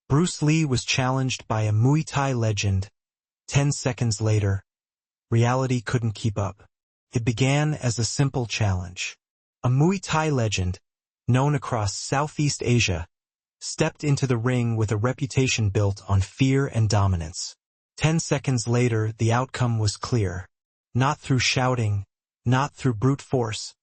Bruce Lee was challenged by a Muay Thai legend. 10 seconds later, reality couldn't keep up. It began as a simple challenge. A Muay Thai legend, known across Southeast Asia, stepped into the ring with a reputation built on fear and dominance. 10 seconds later, the outcome was clear. Not through shouting, not through brute force,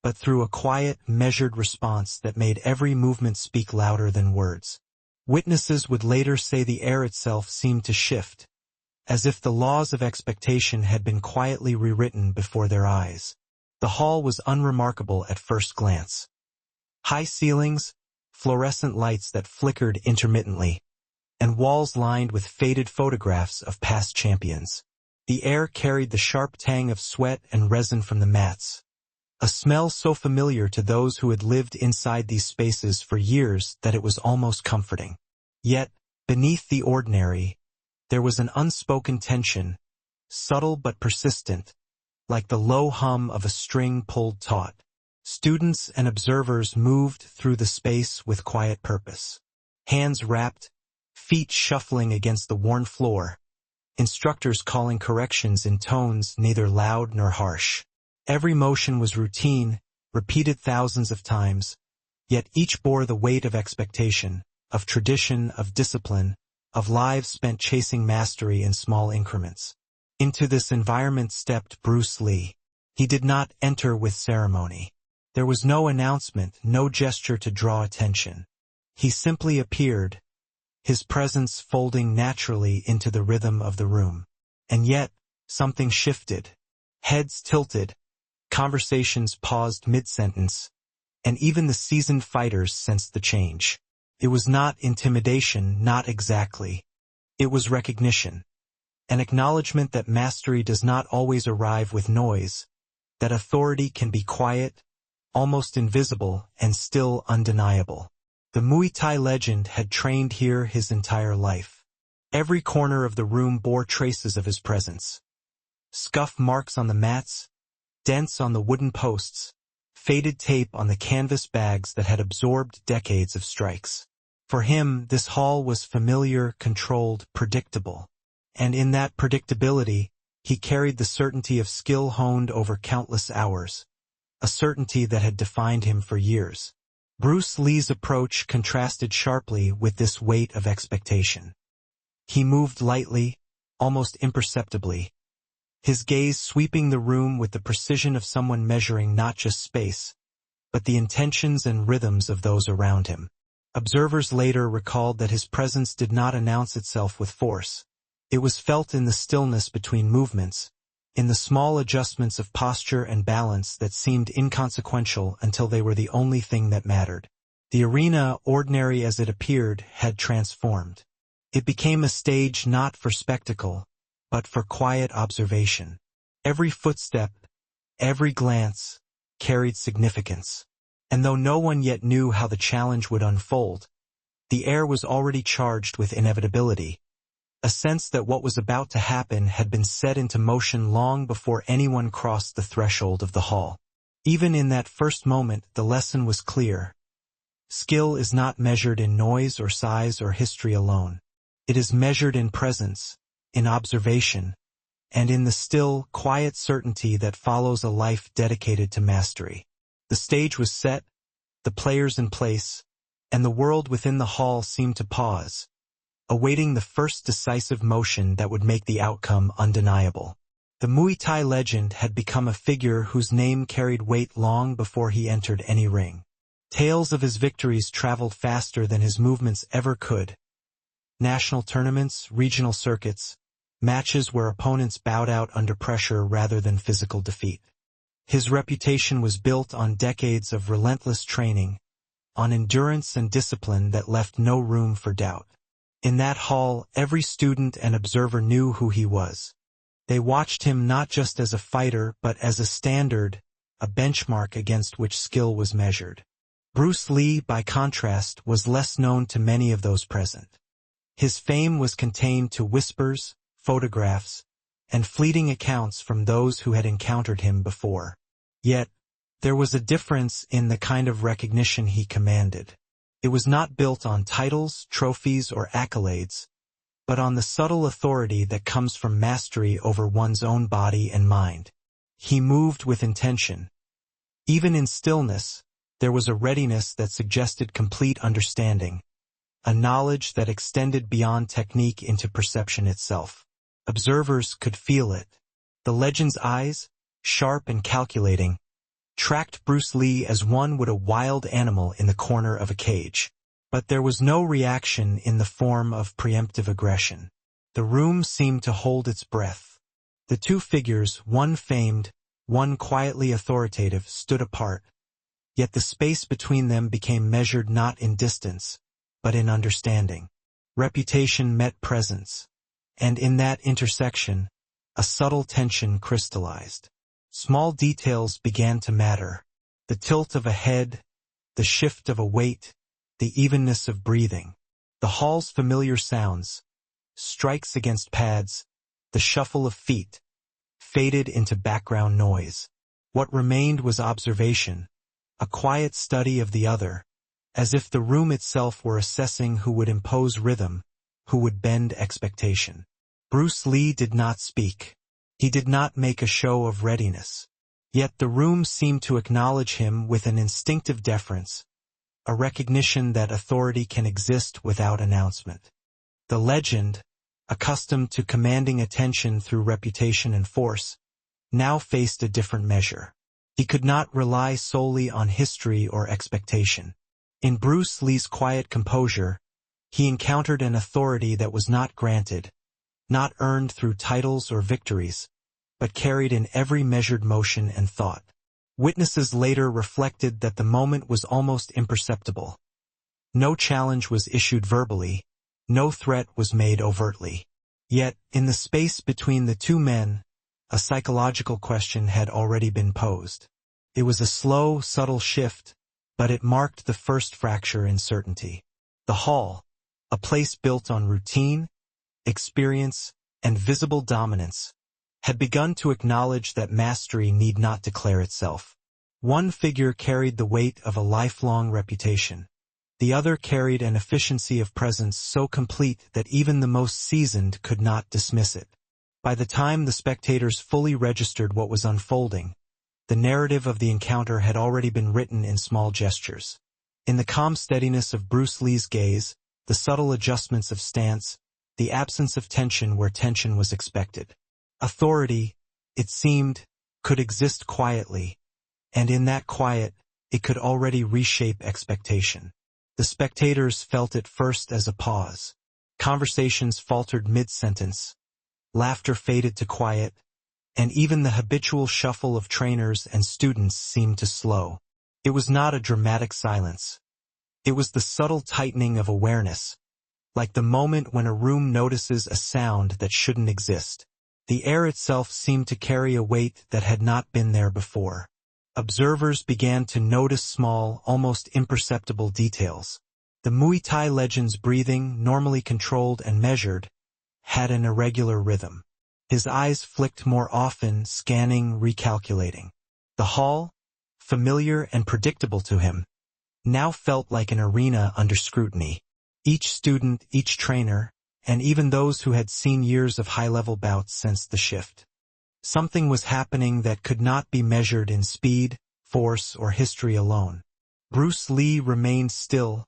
but through a quiet, measured response that made every movement speak louder than words. Witnesses would later say the air itself seemed to shift, as if the laws of expectation had been quietly rewritten before their eyes. The hall was unremarkable at first glance. High ceilings, fluorescent lights that flickered intermittently, and walls lined with faded photographs of past champions. The air carried the sharp tang of sweat and resin from the mats, a smell so familiar to those who had lived inside these spaces for years that it was almost comforting. Yet, beneath the ordinary, there was an unspoken tension, subtle but persistent, like the low hum of a string pulled taut. Students and observers moved through the space with quiet purpose. Hands wrapped, feet shuffling against the worn floor, instructors calling corrections in tones neither loud nor harsh. Every motion was routine, repeated thousands of times, yet each bore the weight of expectation, of tradition, of discipline, of lives spent chasing mastery in small increments. Into this environment stepped Bruce Lee. He did not enter with ceremony. There was no announcement, no gesture to draw attention. He simply appeared, his presence folding naturally into the rhythm of the room. And yet, something shifted. Heads tilted, conversations paused mid-sentence, and even the seasoned fighters sensed the change. It was not intimidation, not exactly. It was recognition. An acknowledgement that mastery does not always arrive with noise, that authority can be quiet, almost invisible, and still undeniable. The Muay Thai legend had trained here his entire life. Every corner of the room bore traces of his presence. Scuff marks on the mats, dents on the wooden posts, faded tape on the canvas bags that had absorbed decades of strikes. For him, this hall was familiar, controlled, predictable. And in that predictability, he carried the certainty of skill honed over countless hours, a certainty that had defined him for years. Bruce Lee's approach contrasted sharply with this weight of expectation. He moved lightly, almost imperceptibly, his gaze sweeping the room with the precision of someone measuring not just space, but the intentions and rhythms of those around him. Observers later recalled that his presence did not announce itself with force. It was felt in the stillness between movements, in the small adjustments of posture and balance that seemed inconsequential until they were the only thing that mattered. The arena, ordinary as it appeared, had transformed. It became a stage not for spectacle, but for quiet observation. Every footstep, every glance, carried significance. And though no one yet knew how the challenge would unfold, the air was already charged with inevitability, a sense that what was about to happen had been set into motion long before anyone crossed the threshold of the hall. Even in that first moment, the lesson was clear. Skill is not measured in noise or size or history alone. It is measured in presence, in observation, and in the still, quiet certainty that follows a life dedicated to mastery. The stage was set, the players in place, and the world within the hall seemed to pause, awaiting the first decisive motion that would make the outcome undeniable. The Muay Thai legend had become a figure whose name carried weight long before he entered any ring. Tales of his victories traveled faster than his movements ever could. National tournaments, regional circuits, matches where opponents bowed out under pressure rather than physical defeat. His reputation was built on decades of relentless training, on endurance and discipline that left no room for doubt. In that hall, every student and observer knew who he was. They watched him not just as a fighter, but as a standard, a benchmark against which skill was measured. Bruce Lee, by contrast, was less known to many of those present. His fame was contained to whispers, photographs, and fleeting accounts from those who had encountered him before. Yet, there was a difference in the kind of recognition he commanded. It was not built on titles, trophies, or accolades, but on the subtle authority that comes from mastery over one's own body and mind. He moved with intention. Even in stillness, there was a readiness that suggested complete understanding, a knowledge that extended beyond technique into perception itself. Observers could feel it. The legend's eyes, sharp and calculating, tracked Bruce Lee as one would a wild animal in the corner of a cage. But there was no reaction in the form of preemptive aggression. The room seemed to hold its breath. The two figures, one famed, one quietly authoritative, stood apart, yet the space between them became measured not in distance, but in understanding. Reputation met presence, and in that intersection, a subtle tension crystallized. Small details began to matter. The tilt of a head, the shift of a weight, the evenness of breathing. The hall's familiar sounds, strikes against pads, the shuffle of feet, faded into background noise. What remained was observation, a quiet study of the other, as if the room itself were assessing who would impose rhythm, who would bend expectation. Bruce Lee did not speak. He did not make a show of readiness. Yet the room seemed to acknowledge him with an instinctive deference, a recognition that authority can exist without announcement. The legend, accustomed to commanding attention through reputation and force, now faced a different measure. He could not rely solely on history or expectation. In Bruce Lee's quiet composure, he encountered an authority that was not granted, not earned through titles or victories, but carried in every measured motion and thought. Witnesses later reflected that the moment was almost imperceptible. No challenge was issued verbally, no threat was made overtly. Yet, in the space between the two men, a psychological question had already been posed. It was a slow, subtle shift, but it marked the first fracture in certainty. The hall, a place built on routine, experience, and visible dominance, had begun to acknowledge that mastery need not declare itself. One figure carried the weight of a lifelong reputation. The other carried an efficiency of presence so complete that even the most seasoned could not dismiss it. By the time the spectators fully registered what was unfolding, the narrative of the encounter had already been written in small gestures. In the calm steadiness of Bruce Lee's gaze, the subtle adjustments of stance, the absence of tension where tension was expected. Authority, it seemed, could exist quietly, and in that quiet, it could already reshape expectation. The spectators felt it first as a pause. Conversations faltered mid-sentence. Laughter faded to quiet, and even the habitual shuffle of trainers and students seemed to slow. It was not a dramatic silence. It was the subtle tightening of awareness, like the moment when a room notices a sound that shouldn't exist. The air itself seemed to carry a weight that had not been there before. Observers began to notice small, almost imperceptible details. The Muay Thai legend's breathing, normally controlled and measured, had an irregular rhythm. His eyes flicked more often, scanning, recalculating. The hall, familiar and predictable to him, now felt like an arena under scrutiny. Each student, each trainer, and even those who had seen years of high-level bouts sensed the shift. Something was happening that could not be measured in speed, force, or history alone. Bruce Lee remained still,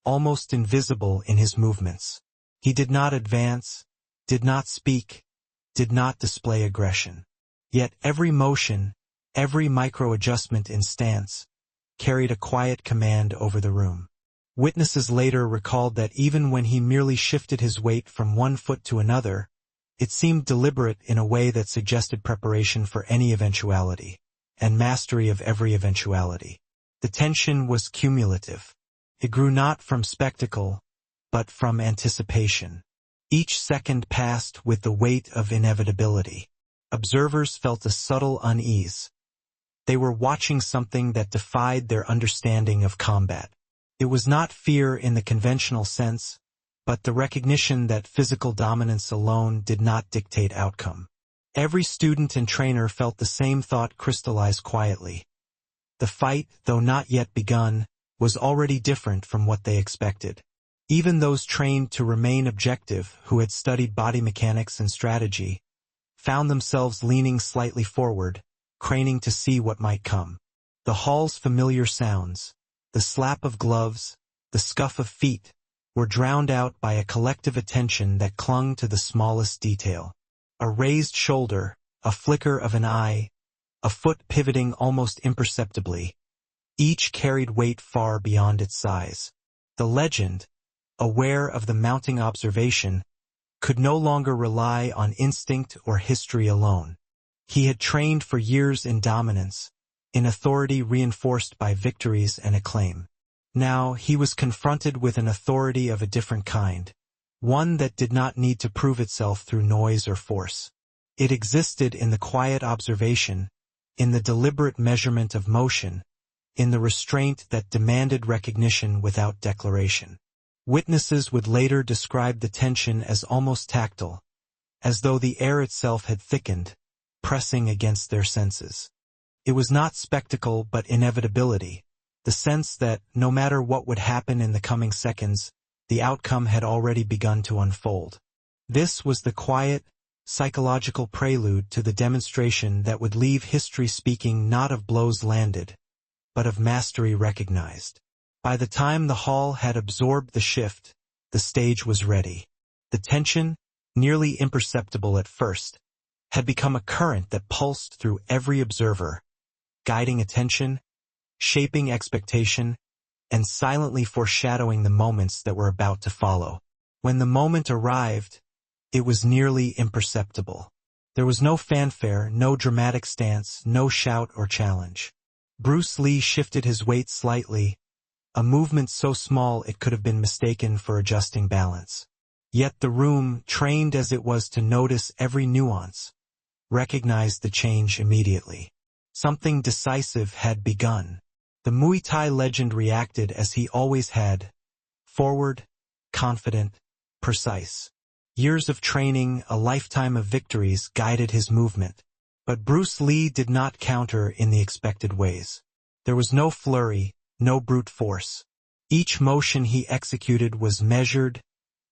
almost invisible in his movements. He did not advance, did not speak, did not display aggression. Yet every motion, every micro-adjustment in stance, carried a quiet command over the room. Witnesses later recalled that even when he merely shifted his weight from one foot to another, it seemed deliberate in a way that suggested preparation for any eventuality, and mastery of every eventuality. The tension was cumulative. It grew not from spectacle, but from anticipation. Each second passed with the weight of inevitability. Observers felt a subtle unease. They were watching something that defied their understanding of combat. It was not fear in the conventional sense, but the recognition that physical dominance alone did not dictate outcome. Every student and trainer felt the same thought crystallize quietly. The fight, though not yet begun, was already different from what they expected. Even those trained to remain objective, who had studied body mechanics and strategy, found themselves leaning slightly forward, craning to see what might come. The hall's familiar sounds, the slap of gloves, the scuff of feet, were drowned out by a collective attention that clung to the smallest detail. A raised shoulder, a flicker of an eye, a foot pivoting almost imperceptibly. Each carried weight far beyond its size. The legend, aware of the mounting observation, could no longer rely on instinct or history alone. He had trained for years in dominance, in authority reinforced by victories and acclaim. Now he was confronted with an authority of a different kind, one that did not need to prove itself through noise or force. It existed in the quiet observation, in the deliberate measurement of motion, in the restraint that demanded recognition without declaration. Witnesses would later describe the tension as almost tactile, as though the air itself had thickened, pressing against their senses. It was not spectacle but inevitability, the sense that, no matter what would happen in the coming seconds, the outcome had already begun to unfold. This was the quiet, psychological prelude to the demonstration that would leave history speaking not of blows landed, but of mastery recognized. By the time the hall had absorbed the shift, the stage was ready. The tension, nearly imperceptible at first, had become a current that pulsed through every observer, guiding attention, shaping expectation, and silently foreshadowing the moments that were about to follow. When the moment arrived, it was nearly imperceptible. There was no fanfare, no dramatic stance, no shout or challenge. Bruce Lee shifted his weight slightly, a movement so small it could have been mistaken for adjusting balance. Yet the room, trained as it was to notice every nuance, recognized the change immediately. Something decisive had begun. The Muay Thai legend reacted as he always had, forward, confident, precise. Years of training, a lifetime of victories guided his movement. But Bruce Lee did not counter in the expected ways. There was no flurry, no brute force. Each motion he executed was measured,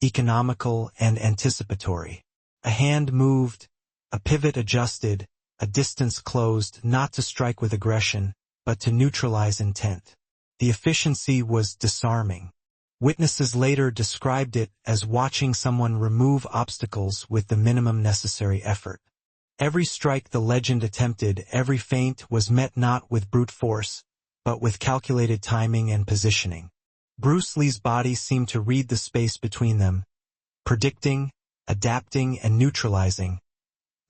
economical, and anticipatory. A hand moved, a pivot adjusted, a distance closed, not to strike with aggression, but to neutralize intent. The efficiency was disarming. Witnesses later described it as watching someone remove obstacles with the minimum necessary effort. Every strike the legend attempted, every feint was met not with brute force, but with calculated timing and positioning. Bruce Lee's body seemed to read the space between them, predicting, adapting, and neutralizing,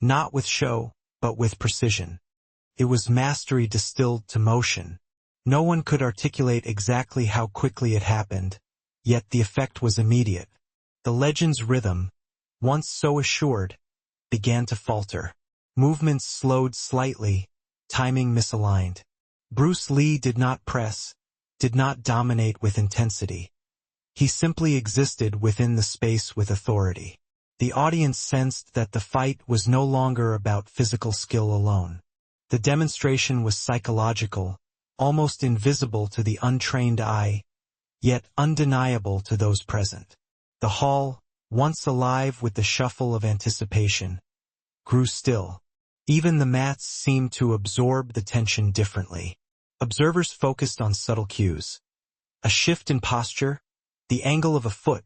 not with show, but with precision. It was mastery distilled to motion. No one could articulate exactly how quickly it happened, yet the effect was immediate. The legend's rhythm, once so assured, began to falter. Movements slowed slightly, timing misaligned. Bruce Lee did not press, did not dominate with intensity. He simply existed within the space with authority. The audience sensed that the fight was no longer about physical skill alone. The demonstration was psychological, almost invisible to the untrained eye, yet undeniable to those present. The hall, once alive with the shuffle of anticipation, grew still. Even the mats seemed to absorb the tension differently. Observers focused on subtle cues. A shift in posture, the angle of a foot,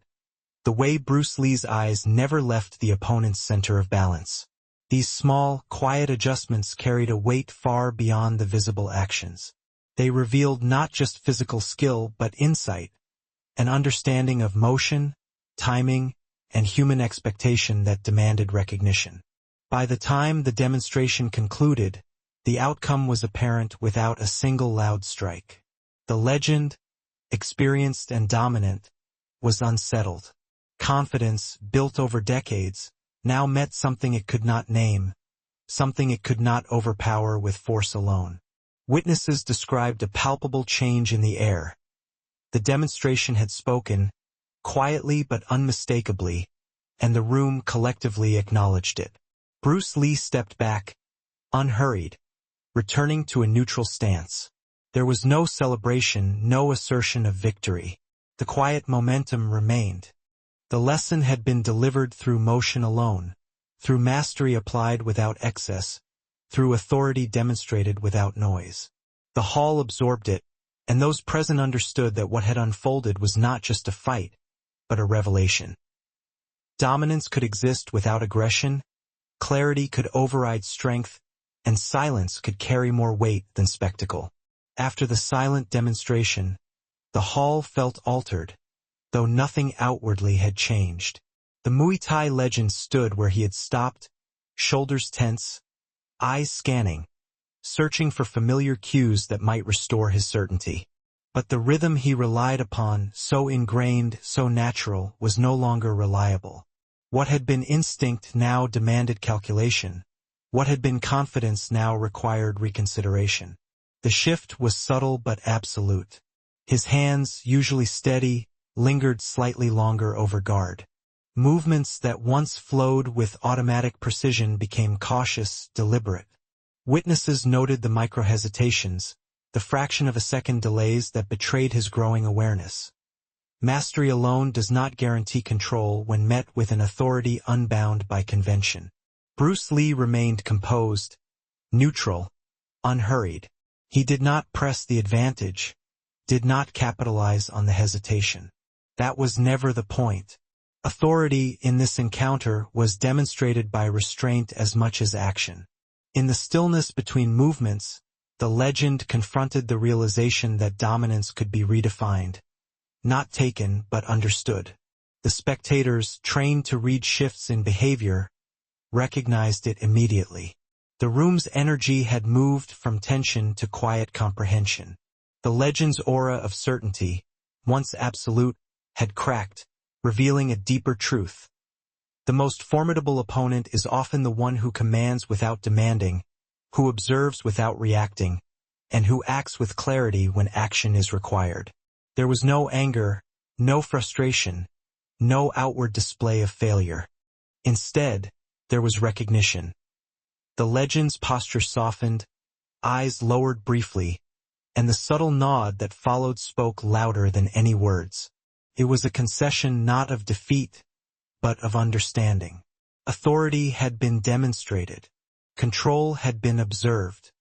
the way Bruce Lee's eyes never left the opponent's center of balance. These small, quiet adjustments carried a weight far beyond the visible actions. They revealed not just physical skill but insight, an understanding of motion, timing, and human expectation that demanded recognition. By the time the demonstration concluded, the outcome was apparent without a single loud strike. The legend, experienced and dominant, was unsettled. Confidence, built over decades, now met something it could not name, something it could not overpower with force alone. Witnesses described a palpable change in the air. The demonstration had spoken, quietly but unmistakably, and the room collectively acknowledged it. Bruce Lee stepped back, unhurried, returning to a neutral stance. There was no celebration, no assertion of victory. The quiet momentum remained. The lesson had been delivered through motion alone, through mastery applied without excess, through authority demonstrated without noise. The hall absorbed it, and those present understood that what had unfolded was not just a fight, but a revelation. Dominance could exist without aggression, clarity could override strength, and silence could carry more weight than spectacle. After the silent demonstration, the hall felt altered, though nothing outwardly had changed. The Muay Thai legend stood where he had stopped, shoulders tense, eyes scanning, searching for familiar cues that might restore his certainty. But the rhythm he relied upon, so ingrained, so natural, was no longer reliable. What had been instinct now demanded calculation. What had been confidence now required reconsideration. The shift was subtle but absolute. His hands, usually steady, lingered slightly longer over guard. Movements that once flowed with automatic precision became cautious, deliberate. Witnesses noted the micro-hesitations, the fraction of a second delays that betrayed his growing awareness. Mastery alone does not guarantee control when met with an authority unbound by convention. Bruce Lee remained composed, neutral, unhurried. He did not press the advantage, did not capitalize on the hesitation. That was never the point. Authority in this encounter was demonstrated by restraint as much as action. In the stillness between movements, the legend confronted the realization that dominance could be redefined, not taken but understood. The spectators, trained to read shifts in behavior, recognized it immediately. The room's energy had moved from tension to quiet comprehension. The legend's aura of certainty, once absolute, had cracked, revealing a deeper truth. The most formidable opponent is often the one who commands without demanding, who observes without reacting, and who acts with clarity when action is required. There was no anger, no frustration, no outward display of failure. Instead, there was recognition. The legend's posture softened, eyes lowered briefly, and the subtle nod that followed spoke louder than any words. It was a concession not of defeat, but of understanding. Authority had been demonstrated. Control had been observed.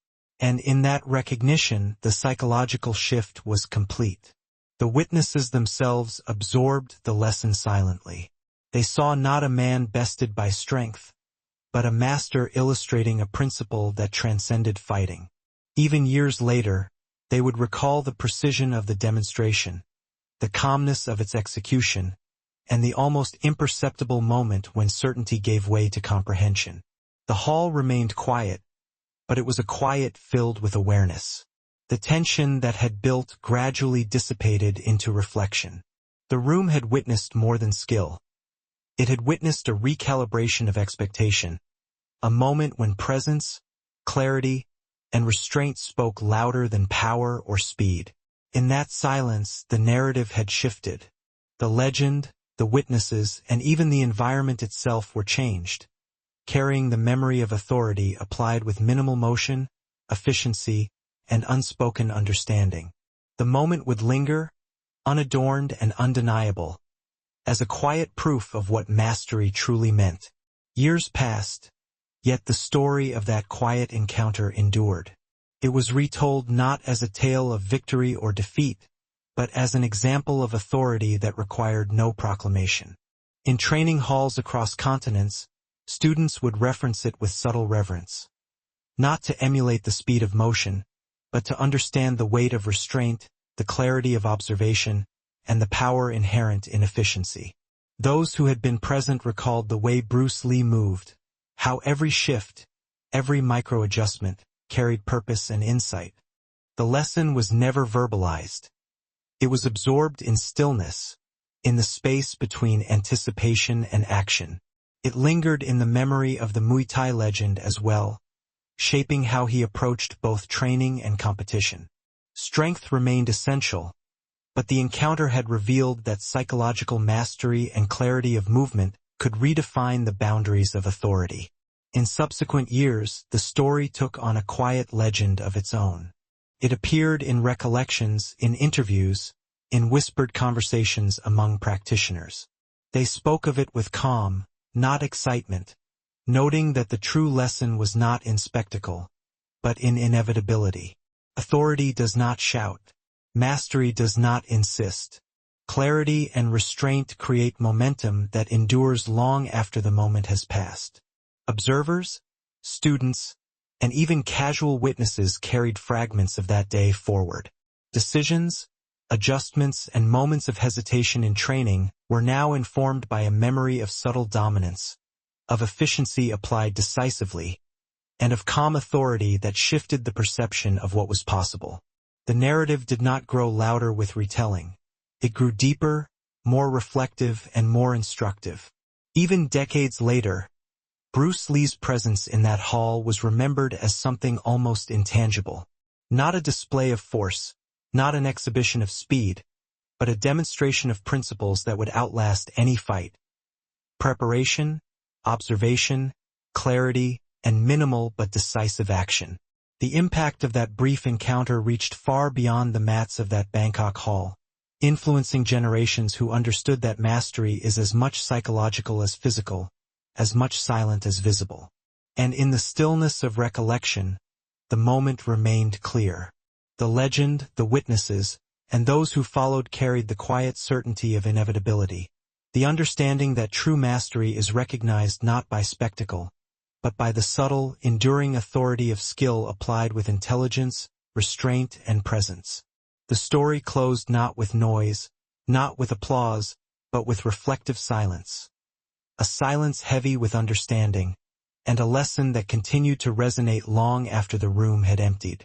And in that recognition, the psychological shift was complete. The witnesses themselves absorbed the lesson silently. They saw not a man bested by strength, but a master illustrating a principle that transcended fighting. Even years later, they would recall the precision of the demonstration, the calmness of its execution, and the almost imperceptible moment when certainty gave way to comprehension. The hall remained quiet, but it was a quiet filled with awareness. The tension that had built gradually dissipated into reflection. The room had witnessed more than skill. It had witnessed a recalibration of expectation, a moment when presence, clarity, and restraint spoke louder than power or speed. In that silence, the narrative had shifted. The legend, the witnesses, and even the environment itself were changed, carrying the memory of authority applied with minimal motion, efficiency, and unspoken understanding. The moment would linger, unadorned and undeniable, as a quiet proof of what mastery truly meant. Years passed, yet the story of that quiet encounter endured. It was retold not as a tale of victory or defeat, but as an example of authority that required no proclamation. In training halls across continents, students would reference it with subtle reverence. Not to emulate the speed of motion, but to understand the weight of restraint, the clarity of observation, and the power inherent in efficiency. Those who had been present recalled the way Bruce Lee moved, how every shift, every micro-adjustment, carried purpose and insight. The lesson was never verbalized. It was absorbed in stillness, in the space between anticipation and action. It lingered in the memory of the Muay Thai legend as well, shaping how he approached both training and competition. Strength remained essential, but the encounter had revealed that psychological mastery and clarity of movement could redefine the boundaries of authority. In subsequent years, the story took on a quiet legend of its own. It appeared in recollections, in interviews, in whispered conversations among practitioners. They spoke of it with calm, not excitement, noting that the true lesson was not in spectacle, but in inevitability. Authority does not shout. Mastery does not insist. Clarity and restraint create momentum that endures long after the moment has passed. Observers, students, and even casual witnesses carried fragments of that day forward. Decisions, adjustments, and moments of hesitation in training were now informed by a memory of subtle dominance, of efficiency applied decisively, and of calm authority that shifted the perception of what was possible. The narrative did not grow louder with retelling. It grew deeper, more reflective, and more instructive. Even decades later, Bruce Lee's presence in that hall was remembered as something almost intangible. Not a display of force, not an exhibition of speed, but a demonstration of principles that would outlast any fight. Preparation, observation, clarity, and minimal but decisive action. The impact of that brief encounter reached far beyond the mats of that Bangkok hall, influencing generations who understood that mastery is as much psychological as physical, as much silent as visible. And in the stillness of recollection, the moment remained clear. The legend, the witnesses, and those who followed carried the quiet certainty of inevitability, the understanding that true mastery is recognized not by spectacle, but by the subtle, enduring authority of skill applied with intelligence, restraint, and presence. The story closed not with noise, not with applause, but with reflective silence. A silence heavy with understanding, and a lesson that continued to resonate long after the room had emptied.